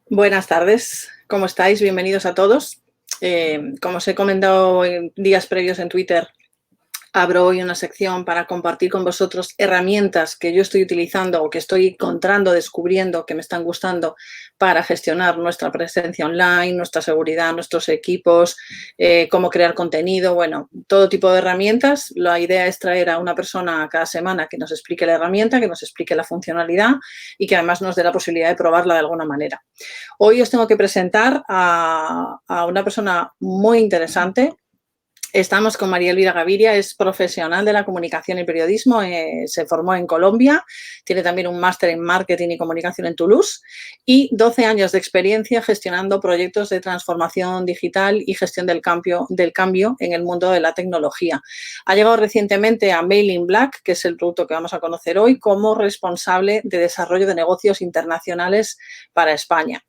Buenas tardes, ¿cómo estáis? Bienvenidos a todos. Como os he comentado en días previos en Twitter, abro hoy una sección para compartir con vosotros herramientas que yo estoy utilizando o que estoy encontrando, descubriendo, que me están gustando para gestionar nuestra presencia online, nuestra seguridad, nuestros equipos, cómo crear contenido, bueno, todo tipo de herramientas. La idea es traer a una persona cada semana que nos explique la herramienta, que nos explique la funcionalidad y que además nos dé la posibilidad de probarla de alguna manera. Hoy os tengo que presentar a una persona muy interesante. Estamos con María Elvira Gaviria, es profesional de la comunicación y periodismo, se formó en Colombia, tiene también un máster en marketing y comunicación en Toulouse y 12 años de experiencia gestionando proyectos de transformación digital y gestión del cambio en el mundo de la tecnología. Ha llegado recientemente a Mailing Black, que es el producto que vamos a conocer hoy, como responsable de desarrollo de negocios internacionales para España.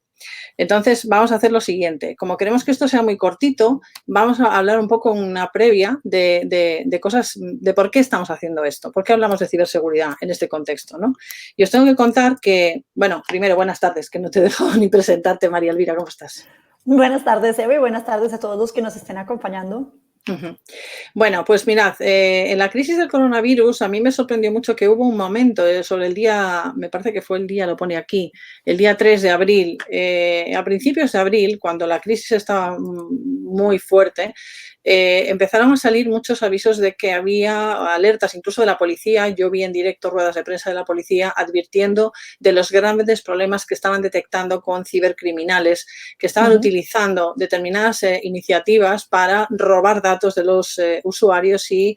Entonces, vamos a hacer lo siguiente. Como queremos que esto sea muy cortito, vamos a hablar un poco una previa de cosas, de por qué estamos haciendo esto, por qué hablamos de ciberseguridad en este contexto, ¿no? Y os tengo que contar que, bueno, primero, buenas tardes, que no te he dejado ni presentarte, María Elvira, ¿cómo estás? Buenas tardes, Eva, y buenas tardes a todos los que nos estén acompañando. Bueno, pues mirad, en la crisis del coronavirus a mí me sorprendió mucho que hubo un momento sobre el día, me parece que fue el día, lo pone aquí, el día 3 de abril, a principios de abril, cuando la crisis estaba muy fuerte, empezaron a salir muchos avisos de que había alertas, incluso de la policía. Yo vi en directo ruedas de prensa de la policía advirtiendo de los grandes problemas que estaban detectando con cibercriminales, que estaban utilizando determinadas iniciativas para robar datos de los usuarios y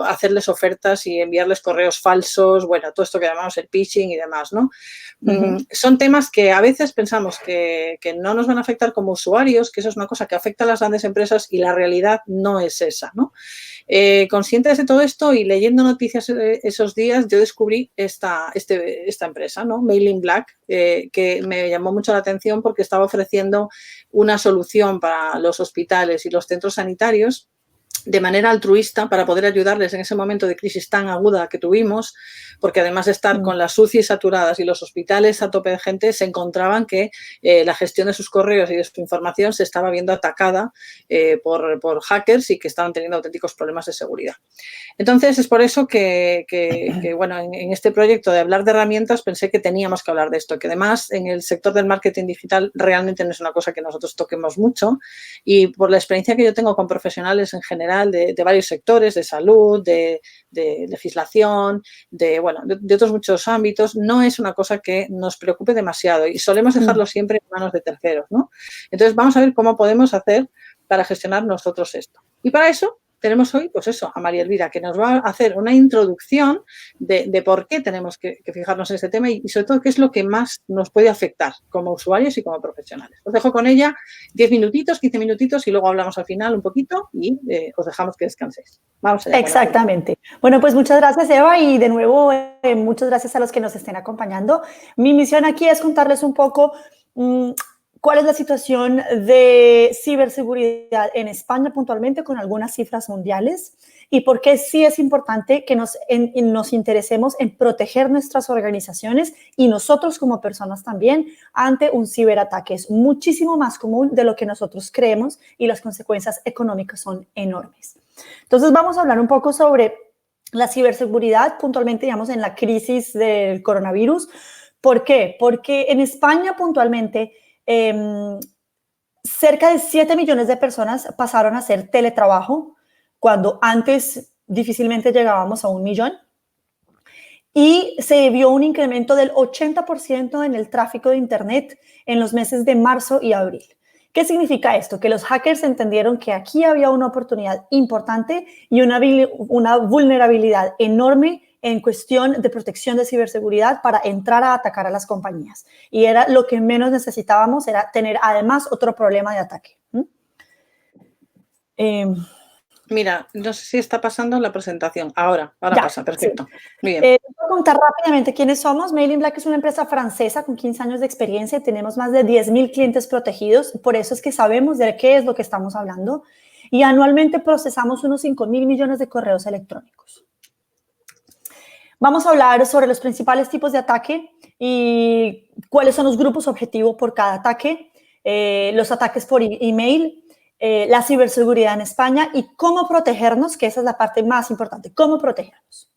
hacerles ofertas y enviarles correos falsos, bueno, todo esto que llamamos el phishing y demás, ¿no? Son temas que a veces pensamos que no nos van a afectar como usuarios, que eso es una cosa que afecta a las grandes empresas y la realidad no es esa, ¿no? Conscientes de todo esto y leyendo noticias esos días, yo descubrí esta empresa, ¿no? Mailing Black, que me llamó mucho la atención porque estaba ofreciendo una solución para los hospitales y los centros sanitarios de manera altruista para poder ayudarles en ese momento de crisis tan aguda que tuvimos, porque además de estar con las UCI saturadas y los hospitales a tope de gente, se encontraban que la gestión de sus correos y de su información se estaba viendo atacada por hackers y que estaban teniendo auténticos problemas de seguridad. Entonces, es por eso que bueno, en este proyecto de hablar de herramientas pensé que teníamos que hablar de esto, que además en el sector del marketing digital realmente no es una cosa que nosotros toquemos mucho y por la experiencia que yo tengo con profesionales en general de varios sectores, de salud, de legislación, bueno, de otros muchos ámbitos, no es una cosa que nos preocupe demasiado y solemos dejarlo siempre en manos de terceros, ¿no? Entonces, vamos a ver cómo podemos hacer para gestionar nosotros esto. Y para eso tenemos hoy, pues eso, a María Elvira, que nos va a hacer una introducción de por qué tenemos que fijarnos en este tema y sobre todo qué es lo que más nos puede afectar como usuarios y como profesionales. Os dejo con ella 10 minutitos, 15 minutitos y luego hablamos al final un poquito y os dejamos que descanséis. Vamos allá. Exactamente. Bueno, pues muchas gracias, Eva, y de nuevo, muchas gracias a los que nos estén acompañando. Mi misión aquí es contarles un poco cuál es la situación de ciberseguridad en España puntualmente con algunas cifras mundiales y por qué sí es importante que nos interesemos en proteger nuestras organizaciones y nosotros como personas también ante un ciberataque. Es muchísimo más común de lo que nosotros creemos y las consecuencias económicas son enormes. Entonces vamos a hablar un poco sobre la ciberseguridad puntualmente, digamos, en la crisis del coronavirus. ¿Por qué? Porque en España puntualmente cerca de 7 millones de personas pasaron a hacer teletrabajo cuando antes difícilmente llegábamos a 1 millón. Y se vio un incremento del 80% en el tráfico de Internet en los meses de marzo y abril. ¿Qué significa esto? Que los hackers entendieron que aquí había una oportunidad importante y una vulnerabilidad enorme en cuestión de protección de ciberseguridad para entrar a atacar a las compañías. Y era lo que menos necesitábamos, era tener además otro problema de ataque. Mira, no sé si está pasando la presentación. Ahora ya, pasa, perfecto. Sí. Muy bien. Voy a contar rápidamente quiénes somos. Mailing Black es una empresa francesa con 15 años de experiencia y tenemos más de 10,000 clientes protegidos. Por eso es que sabemos de qué es lo que estamos hablando. Y anualmente procesamos unos 5,000 millones de correos electrónicos. Vamos a hablar sobre los principales tipos de ataque y cuáles son los grupos objetivo por cada ataque, los ataques por email, la ciberseguridad en España y cómo protegernos, que esa es la parte más importante, cómo protegernos.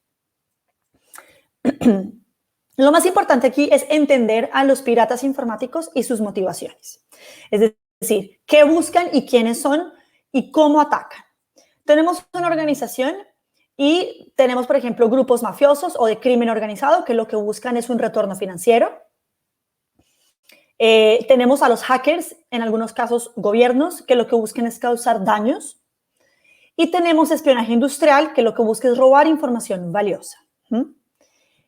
Lo más importante aquí es entender a los piratas informáticos y sus motivaciones. Es decir, qué buscan y quiénes son y cómo atacan. Tenemos una organización y tenemos, por ejemplo, grupos mafiosos o de crimen organizado que lo que buscan es un retorno financiero. Tenemos a los hackers, en algunos casos gobiernos, que lo que buscan es causar daños. Y tenemos espionaje industrial, que lo que busca es robar información valiosa.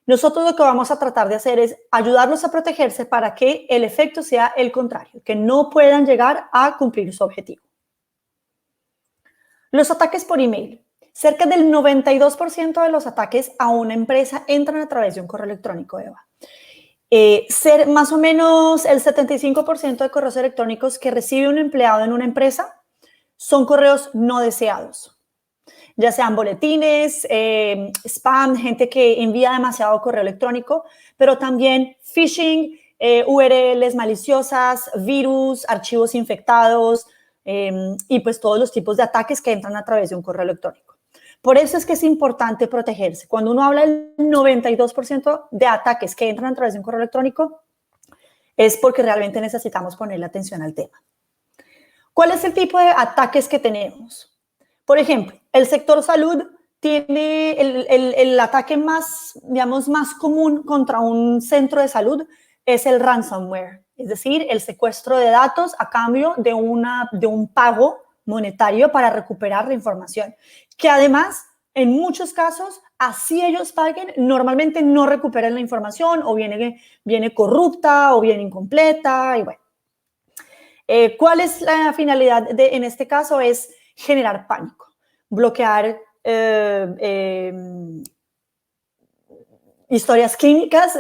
Nosotros lo que vamos a tratar de hacer es ayudarlos a protegerse para que el efecto sea el contrario, que no puedan llegar a cumplir su objetivo. Los ataques por email. Cerca del 92% de los ataques a una empresa entran a través de un correo electrónico, Eva. Ser más o menos el 75% de correos electrónicos que recibe un empleado en una empresa son correos no deseados, ya sean boletines, spam, gente que envía demasiado correo electrónico, pero también phishing, URLs maliciosas, virus, archivos infectados y pues todos los tipos de ataques que entran a través de un correo electrónico. Por eso es que es importante protegerse. Cuando uno habla del 92% de ataques que entran a través de un correo electrónico, es porque realmente necesitamos ponerle atención al tema. ¿Cuál es el tipo de ataques que tenemos? Por ejemplo, el sector salud tiene el ataque más, digamos, más común contra un centro de salud es el ransomware, es decir, el secuestro de datos a cambio de un pago monetario para recuperar la información, que además, en muchos casos, así ellos paguen, normalmente no recuperan la información o viene corrupta o viene incompleta y bueno. ¿Cuál es la finalidad en este caso? Es generar pánico, bloquear historias clínicas,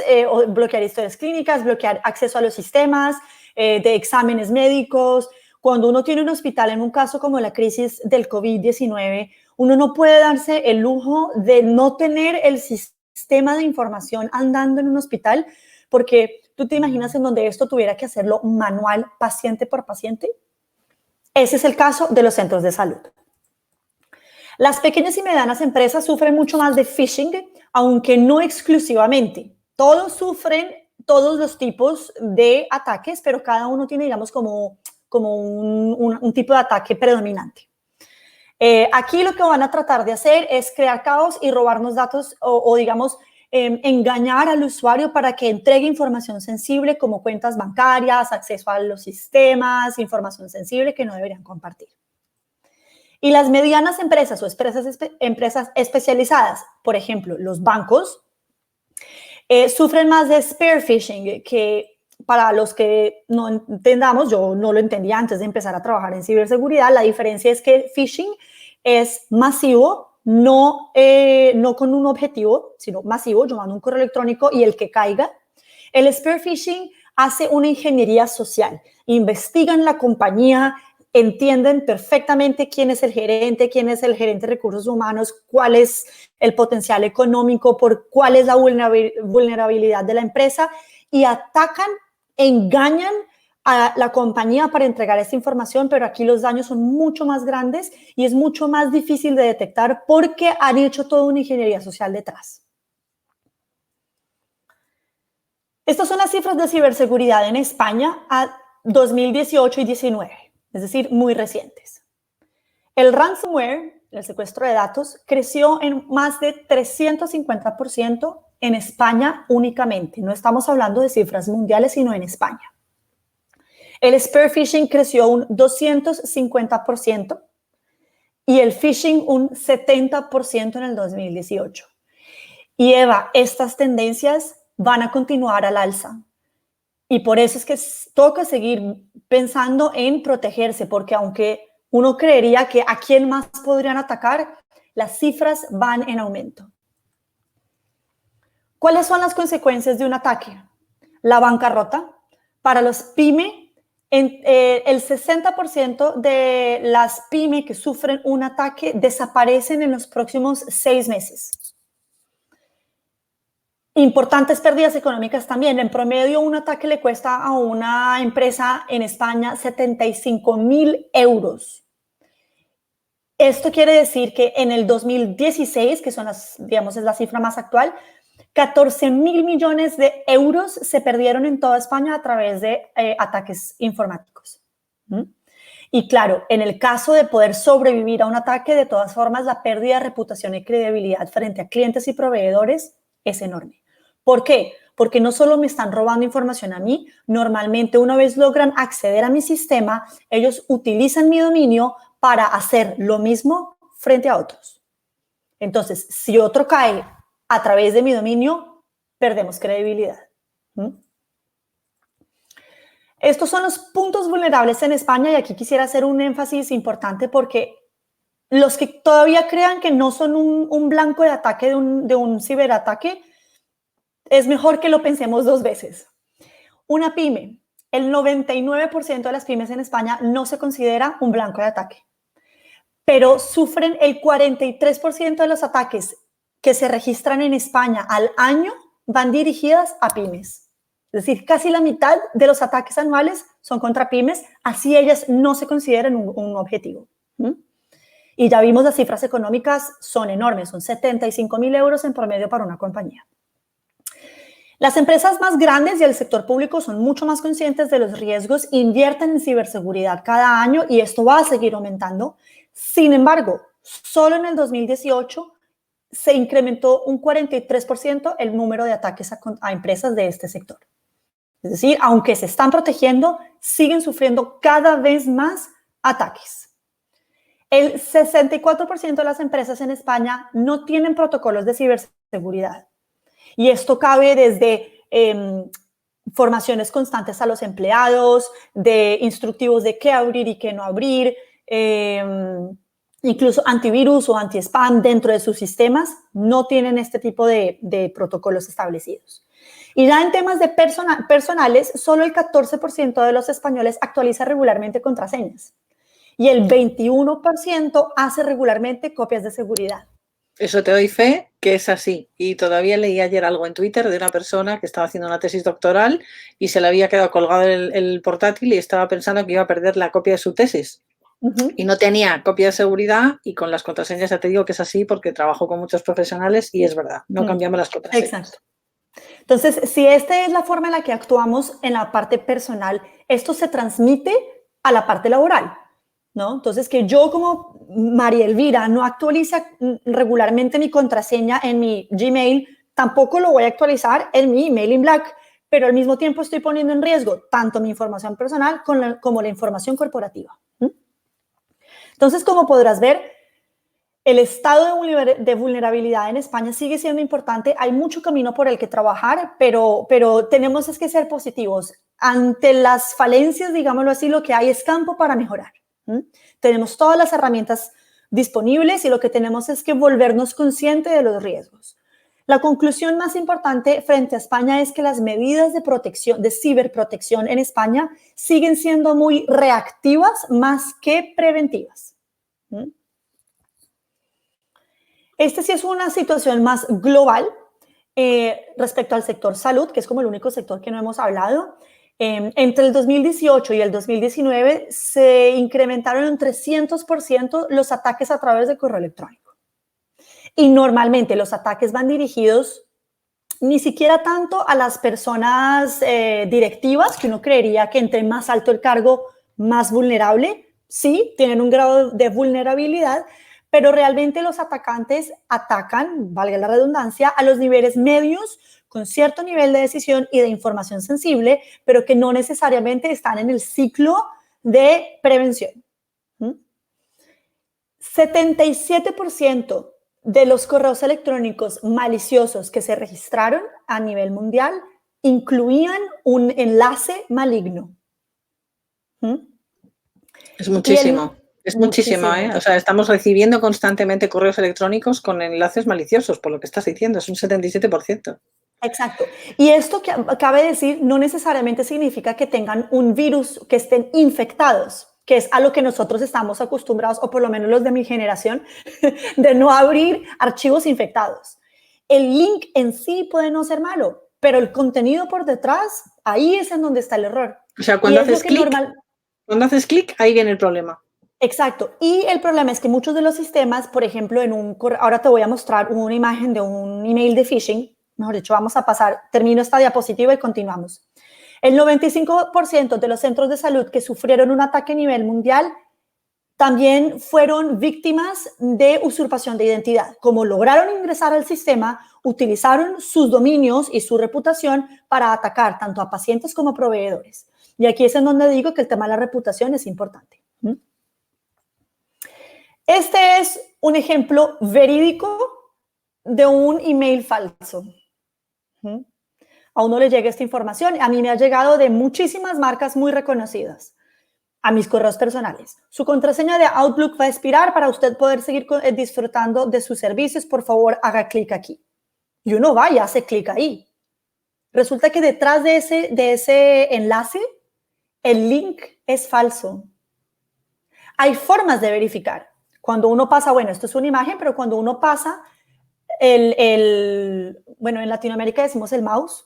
bloquear acceso a los sistemas de exámenes médicos. Cuando uno tiene un hospital, en un caso como la crisis del COVID-19, uno no puede darse el lujo de no tener el sistema de información andando en un hospital, porque tú te imaginas en donde esto tuviera que hacerlo manual, paciente por paciente. Ese es el caso de los centros de salud. Las pequeñas y medianas empresas sufren mucho más de phishing, aunque no exclusivamente. Todos sufren todos los tipos de ataques, pero cada uno tiene, digamos, como un tipo de ataque predominante. Aquí lo que van a tratar de hacer es crear caos y robarnos datos o digamos, engañar al usuario para que entregue información sensible como cuentas bancarias, acceso a los sistemas, información sensible que no deberían compartir. Y las medianas empresas o empresas especializadas, por ejemplo, los bancos, sufren más de spear phishing, que para los que no entendamos, yo no lo entendía antes de empezar a trabajar en ciberseguridad, la diferencia es que phishing es masivo, no con un objetivo, sino masivo. Yo mando un correo electrónico y el que caiga. El spear phishing hace una ingeniería social, investigan la compañía, entienden perfectamente quién es el gerente de recursos humanos, cuál es el potencial económico, cuál es la vulnerabilidad de la empresa y atacan, engañan a la compañía para entregar esta información, pero aquí los daños son mucho más grandes y es mucho más difícil de detectar porque han hecho toda una ingeniería social detrás. Estas son las cifras de ciberseguridad en España a 2018 y 2019. Es decir, muy recientes. El ransomware, el secuestro de datos, creció en más de 350% en España únicamente. No estamos hablando de cifras mundiales, sino en España. El spear phishing creció un 250% y el phishing un 70% en el 2018. Y Eva, estas tendencias van a continuar al alza. Y por eso es que toca seguir pensando en protegerse, porque aunque uno creería que a quién más podrían atacar, las cifras van en aumento. ¿Cuáles son las consecuencias de un ataque? La bancarrota. Para los PYME, el 60% de las PYME que sufren un ataque desaparecen en los próximos 6 meses. Importantes pérdidas económicas también. En promedio, un ataque le cuesta a una empresa en España 75.000 euros. Esto quiere decir que en el 2016, que son digamos, es la cifra más actual, 14.000 millones de euros se perdieron en toda España a través de ataques informáticos. Y claro, en el caso de poder sobrevivir a un ataque, de todas formas, la pérdida de reputación y credibilidad frente a clientes y proveedores es enorme. ¿Por qué? Porque no solo me están robando información a mí, normalmente una vez logran acceder a mi sistema, ellos utilizan mi dominio para hacer lo mismo frente a otros. Entonces, si otro cae a través de mi dominio, perdemos credibilidad. Estos son los puntos vulnerables en España y aquí quisiera hacer un énfasis importante porque los que todavía crean que no son un blanco de ataque de un ciberataque, es mejor que lo pensemos dos veces. Una pyme, el 99% de las pymes en España no se considera un blanco de ataque, pero sufren el 43% de los ataques que se registran en España al año van dirigidas a pymes. Es decir, casi la mitad de los ataques anuales son contra pymes, así ellas no se consideran un objetivo. Y ya vimos las cifras económicas son enormes, son 75.000 euros en promedio para una compañía. Las empresas más grandes y el sector público son mucho más conscientes de los riesgos, invierten en ciberseguridad cada año y esto va a seguir aumentando. Sin embargo, solo en el 2018 se incrementó un 43% el número de ataques a empresas de este sector. Es decir, aunque se están protegiendo, siguen sufriendo cada vez más ataques. El 64% de las empresas en España no tienen protocolos de ciberseguridad. Y esto cabe desde formaciones constantes a los empleados, de instructivos de qué abrir y qué no abrir, incluso antivirus o anti-spam dentro de sus sistemas no tienen este tipo de protocolos establecidos. Y ya en temas de personales, solo el 14% de los españoles actualiza regularmente contraseñas y el 21% hace regularmente copias de seguridad. Eso te doy fe que es así. Y todavía leí ayer algo en Twitter de una persona que estaba haciendo una tesis doctoral y se le había quedado colgado el portátil y estaba pensando que iba a perder la copia de su tesis. Y no tenía copia de seguridad y con las contraseñas ya te digo que es así porque trabajo con muchos profesionales y es verdad, no cambiamos las contraseñas. Exacto. Entonces, si esta es la forma en la que actuamos en la parte personal, esto se transmite a la parte laboral, ¿no? Entonces, que yo como María Elvira no actualice regularmente mi contraseña en mi Gmail, tampoco lo voy a actualizar en mi email in black, pero al mismo tiempo estoy poniendo en riesgo tanto mi información personal como la información corporativa. Entonces, como podrás ver, el estado de vulnerabilidad en España sigue siendo importante. Hay mucho camino por el que trabajar, pero tenemos que ser positivos. Ante las falencias, digámoslo así, lo que hay es campo para mejorar. Tenemos todas las herramientas disponibles y lo que tenemos es que volvernos conscientes de los riesgos. La conclusión más importante frente a España es que las medidas de protección, de ciberprotección en España siguen siendo muy reactivas más que preventivas. Esta sí es una situación más global respecto al sector salud, que es como el único sector que no hemos hablado. Entre el 2018 y el 2019 se incrementaron en 300% los ataques a través de correo electrónico. Y normalmente los ataques van dirigidos ni siquiera tanto a las personas directivas, que uno creería que entre más alto el cargo, más vulnerable. Sí, tienen un grado de vulnerabilidad, pero realmente los atacantes atacan, valga la redundancia, a los niveles medios con cierto nivel de decisión y de información sensible, pero que no necesariamente están en el ciclo de prevención. 77% de los correos electrónicos maliciosos que se registraron a nivel mundial incluían un enlace maligno. Es muchísimo. Es muchísimo, ¿eh? O sea, estamos recibiendo constantemente correos electrónicos con enlaces maliciosos, por lo que estás diciendo, es un 77%. Exacto. Y esto que cabe decir no necesariamente significa que tengan un virus, que estén infectados, que es a lo que nosotros estamos acostumbrados, o por lo menos los de mi generación, de no abrir archivos infectados. El link en sí puede no ser malo, pero el contenido por detrás, ahí es en donde está el error. O sea, cuando haces clic, ahí viene el problema. Exacto. Y el problema es que muchos de los sistemas, por ejemplo, ahora te voy a mostrar una imagen de un email de phishing. Mejor dicho, vamos a pasar, termino esta diapositiva y continuamos. El 95% de los centros de salud que sufrieron un ataque a nivel mundial también fueron víctimas de usurpación de identidad. Como lograron ingresar al sistema, utilizaron sus dominios y su reputación para atacar tanto a pacientes como a proveedores. Y aquí es en donde digo que el tema de la reputación es importante. Este es un ejemplo verídico de un email falso. A uno le llega esta información. A mí me ha llegado de muchísimas marcas muy reconocidas a mis correos personales. Su contraseña de Outlook va a expirar. Para usted poder seguir disfrutando de sus servicios, por favor, haga clic aquí. Y uno va y hace clic ahí. Resulta que detrás de ese enlace, el link es falso. Hay formas de verificar. Cuando uno pasa, bueno, esto es una imagen, pero cuando uno pasa bueno, en Latinoamérica decimos el mouse.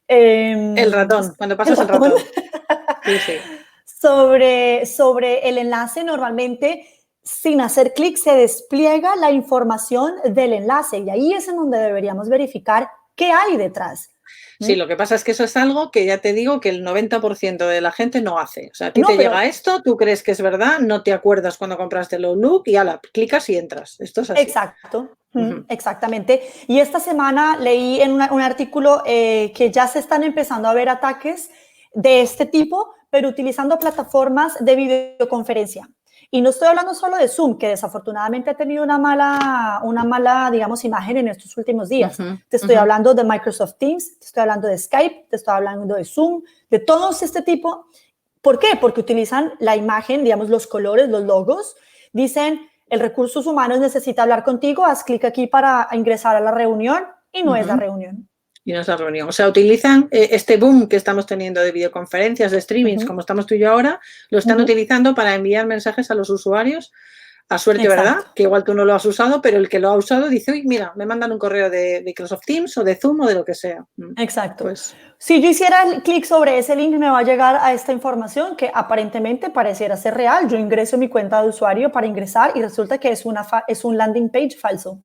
El ratón, cuando pasas el ratón. Sí, sí. Sobre el enlace, normalmente, sin hacer clic, se despliega la información del enlace y ahí es en donde deberíamos verificar qué hay detrás. Sí, lo que pasa es que eso es algo que ya te digo que el 90% de la gente no hace. O sea, a ti te llega esto, tú crees que es verdad, no te acuerdas cuando compraste el Outlook y ala, clicas y entras. Esto es así. Exacto, exactamente. Y esta semana leí en un artículo que ya se están empezando a ver ataques de este tipo, pero utilizando plataformas de videoconferencia. Y no estoy hablando solo de Zoom, que desafortunadamente ha tenido una mala, digamos, imagen en estos últimos días. Te estoy hablando de Microsoft Teams, te estoy hablando de Skype, te estoy hablando de Zoom, de todos este tipo. ¿Por qué? Porque utilizan la imagen, digamos, los colores, los logos. Dicen, el Recursos Humanos necesita hablar contigo, haz clic aquí para ingresar a la reunión y no es la reunión. Y no es la reunión. O sea, utilizan este boom que estamos teniendo de videoconferencias, de streamings, como estamos tú y yo ahora, lo están utilizando para enviar mensajes a los usuarios a suerte, ¿verdad? Que igual tú no lo has usado, pero el que lo ha usado dice, uy, mira, me mandan un correo de Microsoft Teams o de Zoom o de lo que sea. Exacto. Pues, si yo hiciera clic sobre ese link, me va a llegar a esta información que aparentemente pareciera ser real. Yo ingreso mi cuenta de usuario para ingresar y resulta que es un landing page falso.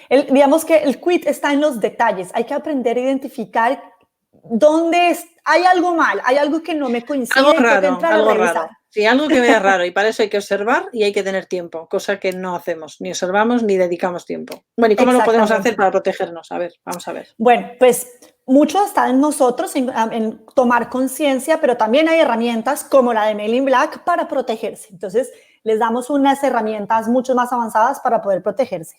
Digamos que el quit está en los detalles. Hay que aprender a identificar dónde hay algo mal, hay algo que no me coincide. Algo raro. Sí, algo que vea raro y para eso hay que observar y hay que tener tiempo, cosa que no hacemos, ni observamos ni dedicamos tiempo. Bueno, ¿y cómo lo podemos hacer para protegernos? A ver, vamos a ver. Bueno, pues mucho está en nosotros en tomar conciencia, pero también hay herramientas como la de Mail in Black para protegerse. Entonces, les damos unas herramientas mucho más avanzadas para poder protegerse.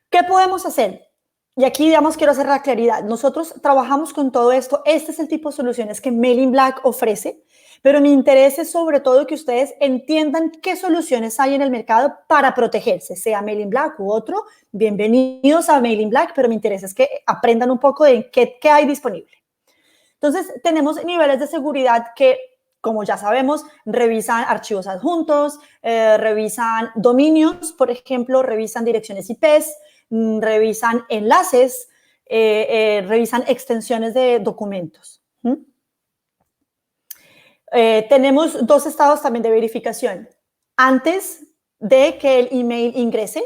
¿Qué podemos hacer? Y aquí, digamos, quiero hacer la claridad. Nosotros trabajamos con todo esto. Este es el tipo de soluciones que Mail in Black ofrece, pero mi interés es sobre todo que ustedes entiendan qué soluciones hay en el mercado para protegerse, sea Mail in Black u otro. Bienvenidos a Mail in Black, pero mi interés es que aprendan un poco de qué hay disponible. Entonces, tenemos niveles de seguridad que, como ya sabemos, revisan archivos adjuntos, revisan dominios, por ejemplo, revisan direcciones IPs, revisan enlaces, revisan extensiones de documentos. Tenemos dos estados también de verificación. Antes de que el email ingrese,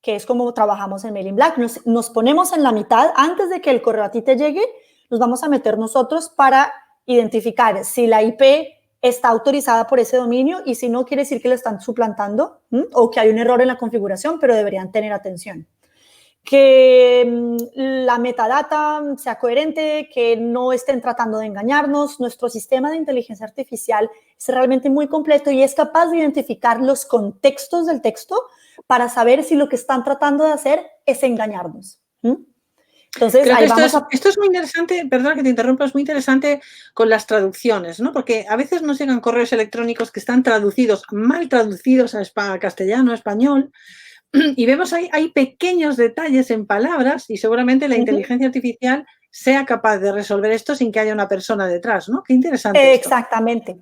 que es como trabajamos en Mail in Black, nos ponemos en la mitad. Antes de que el correo a ti te llegue, nos vamos a meter nosotros para identificar si la IP está autorizada por ese dominio y si no, quiere decir que lo están suplantando o que hay un error en la configuración, pero deberían tener atención. Que la metadata sea coherente, que no estén tratando de engañarnos. Nuestro sistema de inteligencia artificial es realmente muy completo y es capaz de identificar los contextos del texto para saber si lo que están tratando de hacer es engañarnos. Entonces, ahí esto es muy interesante, perdona que te interrumpa, es muy interesante con las traducciones, ¿no? Porque a veces nos llegan correos electrónicos que están traducidos, mal traducidos a castellano, a español, y vemos ahí hay pequeños detalles en palabras y seguramente la inteligencia artificial sea capaz de resolver esto sin que haya una persona detrás, ¿no? Qué interesante. Exactamente.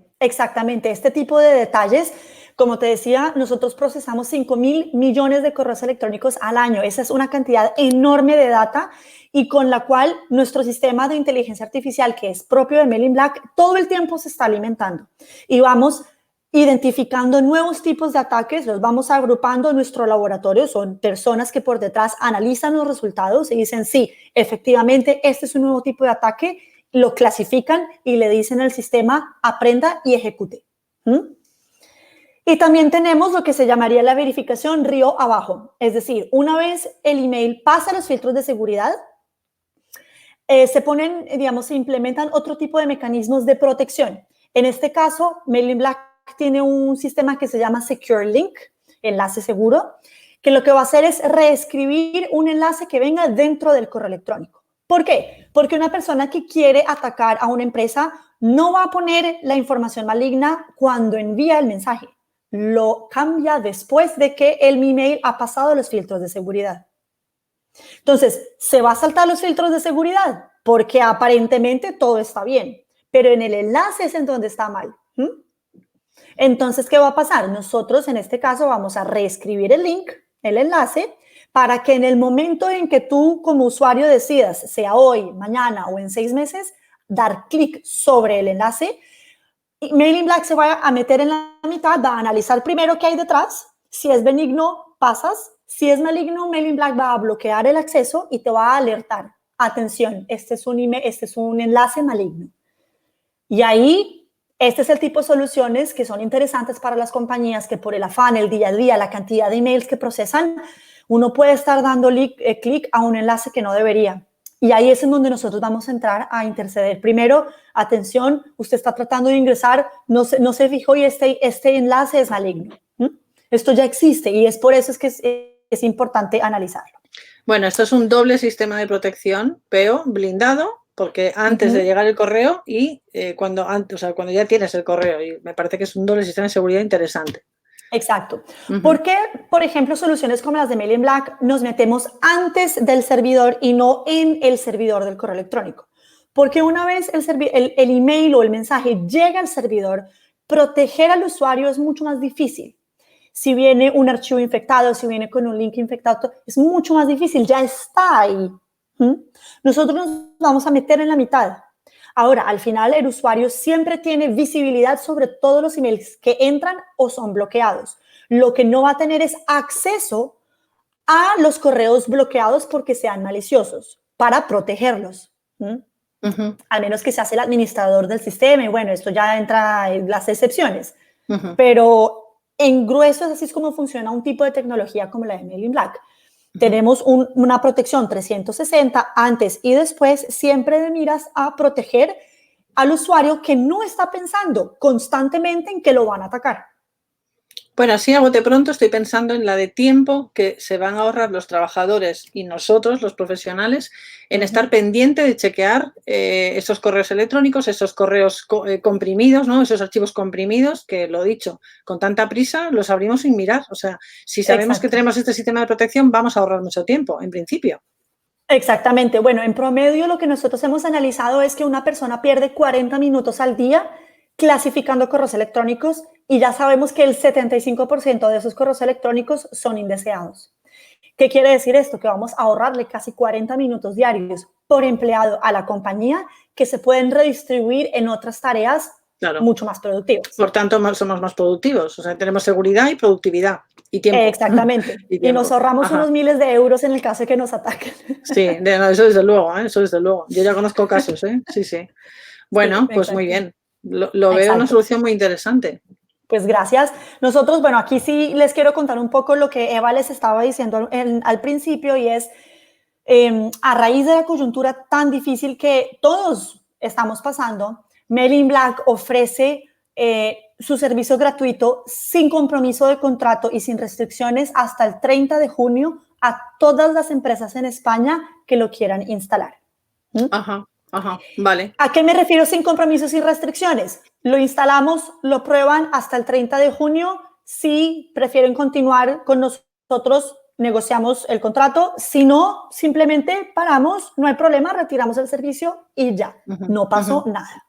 Este tipo de detalles Como te decía, nosotros procesamos 5.000 millones de correos electrónicos al año. Esa es una cantidad enorme de data y con la cual nuestro sistema de inteligencia artificial, que es propio de Men in Black, todo el tiempo se está alimentando. Y vamos identificando nuevos tipos de ataques, los vamos agrupando en nuestro laboratorio. Son personas que por detrás analizan los resultados y dicen, sí, efectivamente, este es un nuevo tipo de ataque, lo clasifican y le dicen al sistema, aprenda y ejecute. Y también tenemos lo que se llamaría la verificación río abajo. Es decir, una vez el email pasa los filtros de seguridad, se ponen, digamos, se implementan otro tipo de mecanismos de protección. En este caso, Men in Black tiene un sistema que se llama Secure Link, enlace seguro, que lo que va a hacer es reescribir un enlace que venga dentro del correo electrónico. ¿Por qué? Porque una persona que quiere atacar a una empresa no va a poner la información maligna cuando envía el mensaje. Lo cambia después de que el email ha pasado los filtros de seguridad. Entonces, se va a saltar los filtros de seguridad porque aparentemente todo está bien, pero en el enlace es en donde está mal. Entonces, ¿qué va a pasar? Nosotros en este caso vamos a reescribir el link, el enlace, para que en el momento en que tú como usuario decidas, sea hoy, mañana o en 6 meses, dar clic sobre el enlace, Men in Black se va a meter en la mitad, va a analizar primero qué hay detrás. Si es benigno, pasas. Si es maligno, Men in Black va a bloquear el acceso y te va a alertar. Atención, este es un enlace maligno. Y ahí, este es el tipo de soluciones que son interesantes para las compañías que por el afán, el día a día, la cantidad de emails que procesan, uno puede estar dando clic a un enlace que no debería. Y ahí es en donde nosotros vamos a entrar a interceder. Primero, atención, usted está tratando de ingresar, no se fijó y este enlace es maligno. Esto ya existe y es por eso es que es importante analizarlo. Bueno, esto es un doble sistema de protección, pero blindado, porque antes de llegar el correo y cuando ya tienes el correo. Y me parece que es un doble sistema de seguridad interesante. Exacto. ¿Por qué, por ejemplo, soluciones como las de Men in Black nos metemos antes del servidor y no en el servidor del correo electrónico? Porque una vez el email o el mensaje llega al servidor, proteger al usuario es mucho más difícil. Si viene un archivo infectado, si viene con un link infectado, es mucho más difícil, ya está ahí. Nosotros nos vamos a meter en la mitad. Ahora, al final, el usuario siempre tiene visibilidad sobre todos los emails que entran o son bloqueados. Lo que no va a tener es acceso a los correos bloqueados porque sean maliciosos, para protegerlos. Al menos que seas el administrador del sistema. Y bueno, esto ya entra en las excepciones. Pero en grueso, así es como funciona un tipo de tecnología como la de Men in Black. Tenemos una protección 360 antes y después, siempre de miras a proteger al usuario que no está pensando constantemente en que lo van a atacar. Bueno, así a bote pronto estoy pensando en la de tiempo que se van a ahorrar los trabajadores y nosotros, los profesionales, en estar pendiente de chequear esos correos electrónicos, esos correos comprimidos, ¿no? Esos archivos comprimidos que, lo dicho, con tanta prisa los abrimos sin mirar. O sea, si sabemos que tenemos este sistema de protección, vamos a ahorrar mucho tiempo, en principio. Exactamente. Bueno, en promedio lo que nosotros hemos analizado es que una persona pierde 40 minutos al día clasificando correos electrónicos y ya sabemos que el 75% de esos correos electrónicos son indeseados. ¿Qué quiere decir esto? Que vamos a ahorrarle casi 40 minutos diarios por empleado a la compañía que se pueden redistribuir en otras tareas mucho más productivas. Por tanto, somos más productivos. O sea, tenemos seguridad y productividad y tiempo. Exactamente. Y nos ahorramos unos miles de euros en el caso de que nos ataquen. Sí, eso desde luego, eso desde luego. Yo ya conozco casos, Sí, sí. Bueno, sí, pues muy bien. Lo veo una solución muy interesante. Pues gracias. Nosotros, bueno, aquí sí les quiero contar un poco lo que Eva les estaba diciendo al principio y es, a raíz de la coyuntura tan difícil que todos estamos pasando, Men in Black ofrece su servicio gratuito sin compromiso de contrato y sin restricciones hasta el 30 de junio a todas las empresas en España que lo quieran instalar. Vale. ¿A qué me refiero sin compromisos y restricciones? Lo instalamos, lo prueban hasta el 30 de junio. Si prefieren continuar con nosotros, negociamos el contrato. Si no, simplemente paramos, no hay problema, retiramos el servicio y ya. No pasó nada.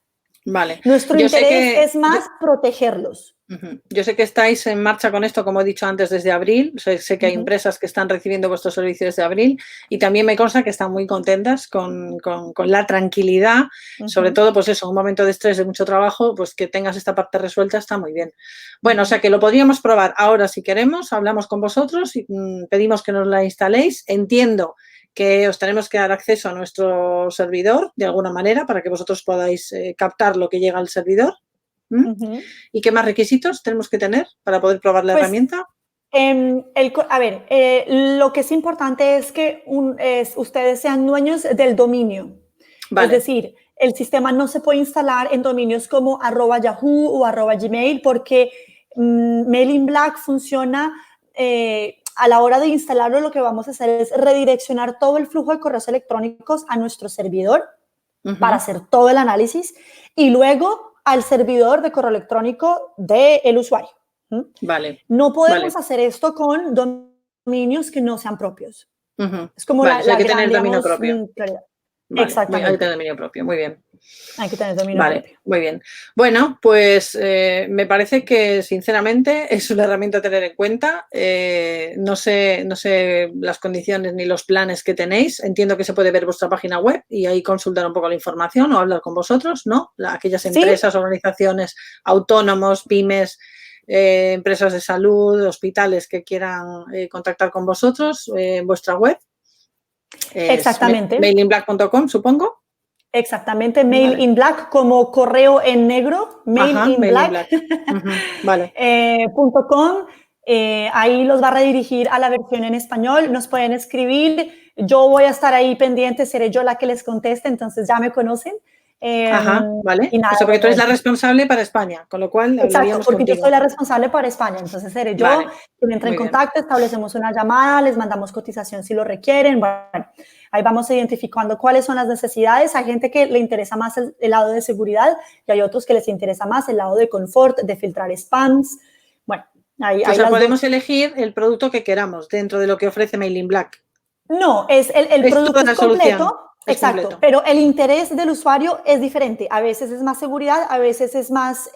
Vale. Nuestro interés es más protegerlos. Yo sé que estáis en marcha con esto, como he dicho antes, desde abril. Sé que hay Ujú, empresas que están recibiendo vuestros servicios desde abril y también me consta que están muy contentas con la tranquilidad, sobre ujú, todo, pues eso, un momento de estrés, de mucho trabajo, pues que tengas esta parte resuelta está muy bien. Bueno, o ujú. sea que lo podríamos probar ahora si queremos, hablamos con vosotros y pedimos que nos la instaléis. Entiendo que os tenemos que dar acceso a nuestro servidor de alguna manera para que vosotros podáis captar lo que llega al servidor. ¿Mm? Ujú. ¿Y qué más requisitos tenemos que tener para poder probar la Pues, herramienta? a ver, lo que es importante es que ustedes sean dueños del dominio. Es Vale. decir, el sistema no se puede instalar en dominios como @Yahoo o @Gmail porque Mail in Black funciona a la hora de instalarlo. Lo que vamos a hacer es redireccionar todo el flujo de correos electrónicos a nuestro servidor para Ujú. hacer todo el análisis y luego al servidor de correo electrónico del usuario. ¿Mm? Vale, No vale. podemos hacer esto con dominios que no sean propios. Ujú. Es como Vale, o sea, hay la que gran, tener dominio digamos, propio. prioridad. Vale, hay que tener Exactamente. dominio propio. Muy bien. Hay que tener dominio Vale, propio. muy bien. Bueno, pues me parece que sinceramente es una herramienta a tener en cuenta. No sé las condiciones ni los planes que tenéis. Entiendo que se puede ver vuestra página web y ahí consultar un poco la información o hablar con vosotros, ¿no? Aquellas Sí, empresas, organizaciones, autónomos, pymes, empresas de salud, hospitales que quieran contactar con vosotros en vuestra web. Es exactamente. mailinblack.com, supongo. Exactamente. Mail Vale. in Black como correo en negro. Mail Ajá, in Mail in Black. Black. Ujú. Vale. .com. Ahí los va a redirigir a la versión en español. Nos pueden escribir. Yo voy a estar ahí pendiente, seré yo la que les conteste, entonces ya me conocen. Eh, Ajá, vale. y nada, O sea, porque tú bueno, eres la responsable para España, con lo cual exacto, hablaríamos porque yo soy contigo. la responsable para España, entonces seré yo Vale, quien entra en muy bien. contacto, establecemos una llamada, les mandamos cotización si lo requieren. Bueno, ahí vamos identificando cuáles son las necesidades. Hay gente que le interesa más el lado de seguridad y hay otros que les interesa más el lado de confort, de filtrar spams. Bueno, O hay sea, las dos. podemos elegir el producto que queramos dentro de lo que ofrece Mail in Black. No, es el Es toda producto es la solución, completo, es exacto, completo. pero el interés del usuario es diferente. A veces es más seguridad, a veces es más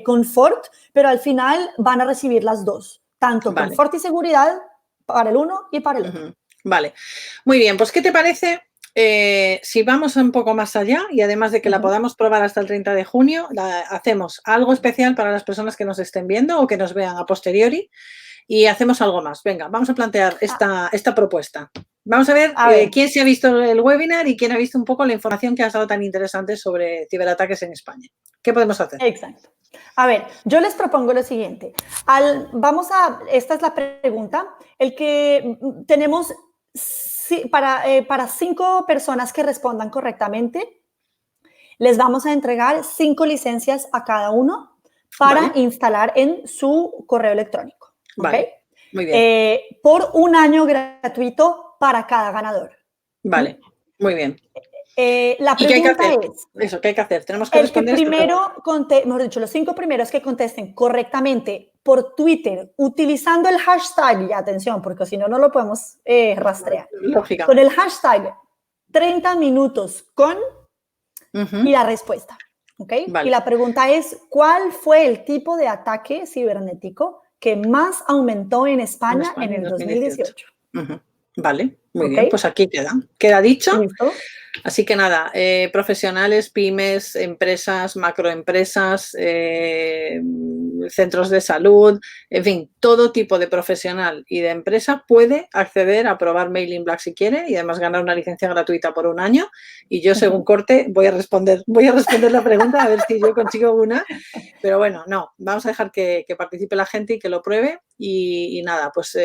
confort, pero al final van a recibir las dos, tanto Vale. confort y seguridad para el uno y para el otro. Ujú. Vale. Muy bien, pues ¿qué te parece si vamos un poco más allá y además de que la Ujú. podamos probar hasta el 30 de junio, hacemos algo especial para las personas que nos estén viendo o que nos vean a posteriori y hacemos algo más? Venga, vamos a plantear A, esta propuesta. Vamos a ver a ver, quién se ha visto el webinar y quién ha visto un poco la información que has dado tan interesante sobre ciberataques en España. ¿Qué podemos hacer? exacto. A ver, yo les propongo lo siguiente. Esta es la pregunta. El que tenemos para 5 personas que respondan correctamente, les vamos a entregar 5 licencias a cada uno para Vale, instalar en su correo electrónico. ¿Ok? vale, muy bien, Por un año gratuito para cada ganador. ¿Mm? vale, muy bien. La ¿Y qué hay que pregunta hacer? es, Eso, ¿qué hay que hacer? Tenemos que el que responder esta pregunta. primero, mejor dicho, los 5 primeros que contesten correctamente por Twitter utilizando el hashtag, y atención, porque si no, no lo podemos rastrear, con el Lógicamente. hashtag 30 minutos con y Ujú. la respuesta. ¿Ok? Y Vale, la pregunta es, ¿cuál fue el tipo de ataque cibernético que más aumentó en en España en España en el 2018. 2018? Ujú. Vale, muy ¿Ok? bien, pues aquí queda. Queda dicho. ¿Listo? Así que nada, profesionales, pymes, empresas, macroempresas, centros de salud, en fin, todo tipo de profesional y de empresa puede acceder a probar Mailing Black si quiere y además ganar una licencia gratuita por un año. Y yo, según Ujú. corte, voy a responder la pregunta a ver si yo consigo una. Pero bueno, no, vamos a dejar que participe la gente y que lo pruebe. Y nada, pues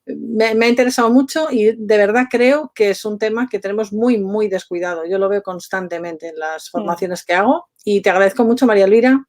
me ha interesado mucho y de verdad creo que es un tema que tenemos muy, muy descuidado. Yo lo veo constantemente en las Mm. formaciones que hago y te agradezco mucho, María Elvira,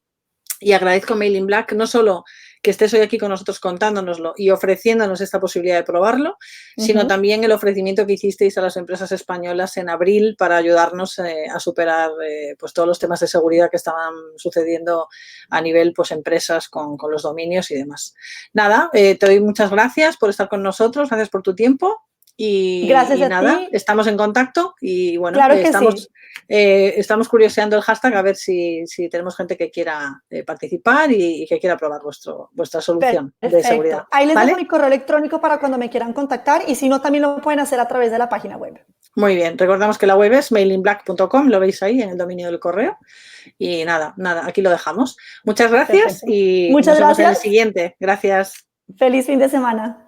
y agradezco a Mail in Black no solo que estés hoy aquí con nosotros contándonoslo y ofreciéndonos esta posibilidad de probarlo, sino Ujú. también el ofrecimiento que hicisteis a las empresas españolas en abril para ayudarnos a superar pues todos los temas de seguridad que estaban sucediendo a nivel pues empresas con los dominios y demás. Nada, te doy muchas gracias por estar con nosotros, gracias por tu tiempo Y, Gracias y a nada, ti. estamos en contacto y bueno, Claro que sí. estamos curioseando el hashtag a ver si tenemos gente que quiera participar y que quiera probar vuestra solución de seguridad. Perfecto. Ahí les dejo ¿Vale? mi correo electrónico para cuando me quieran contactar y si no, también lo pueden hacer a través de la página web. Muy bien, recordamos que la web es mailinblack.com, lo veis ahí en el dominio del correo. Y nada, aquí lo dejamos. Muchas gracias Perfecto. y Muchas nos vemos en el gracias. siguiente. Gracias. Feliz fin de semana.